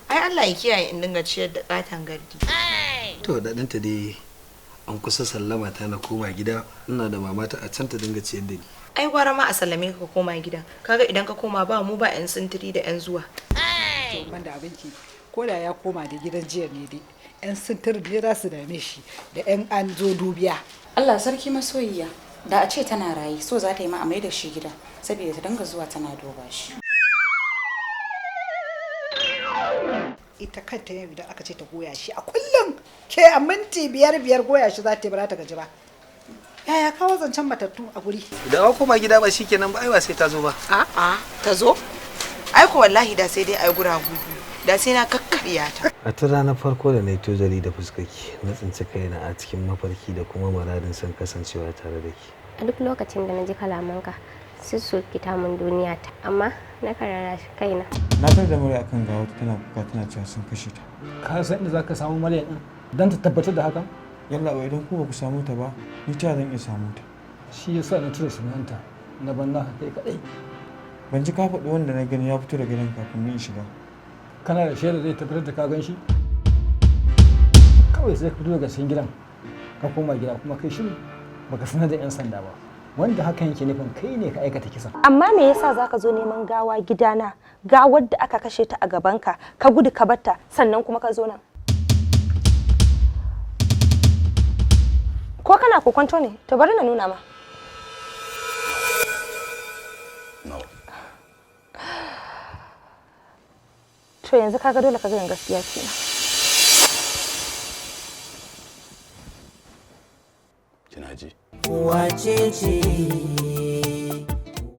Ai Allah ya kiyaye in dinga ciyar da katan gardi. To da ɗanta dai an kusa sallama ta na koma gida, ina da mamata a can ta dinga ciyar da ni. Ai gwara ma a sallame ka koma gidan. Kaga idan ka koma ba mu ba 'yan sintiri da 'yan zuwa. To ban da abinki ko da ya koma da gidan jiya ne dai 'yan sintiri ne za su dame shi da 'yan an zo dubiya. Allah sarki masoyiya, da a ce tana rayi so za ta yi ma a mai da shi gida saboda ta dinga zuwa tana duba shi. Ita kanta yau idan aka ce ta goya shi a kullum ke a minti biyar goya shi za ta yi ba za ta gaji ba. Yaya kawo zancen matattu a guri? Idan an koma gida ba shikenan ba, ai ba sai ta zo ba. A'a, ta zo? Ai ko wallahi da sai dai ai guragu. Da sai na kakkarya ta. A tun ranar farko da na yi tozali da fuskaki, na tsinci kaina a cikin mafarki da kuma muradin son kasancewa tare da ke. A duk lokacin da na ji kalamanka, sai su kita min duniya ta, amma na karara shi kaina. Na tar da murya akan gawa tana kuka tana cewa sun kashe ta. Ka san inda zaka samu Maryam din dan ta tabbatar da hakan? Yalla bai idan ku ba ku samu ta ba, ni ta zan iya samu ta. Shi yasa na tura sunanta na banna kai kadai. Ban ji ka faɗi wanda na gani ya fito daga gidan kafin ni in shiga. Kana da shaida zai tabbatar da ka gan shi? Kawai sai ka fito daga cikin gidan ka koma gida kuma kai shiru baka sanar da 'yan sanda ba. Wanda hakan yake nufin kai ne ka aikata kisan. Amma me yasa zaka zo neman gawa gidana, gawar da aka kashe ta a gabanka, ka gudu ka batta sannan kuma ka zo nan? Ko kana kokonto ne? To bari na nuna ma. No. To yanzu kaga dole ka ga gaskiya kenan. Kina ji? Wacece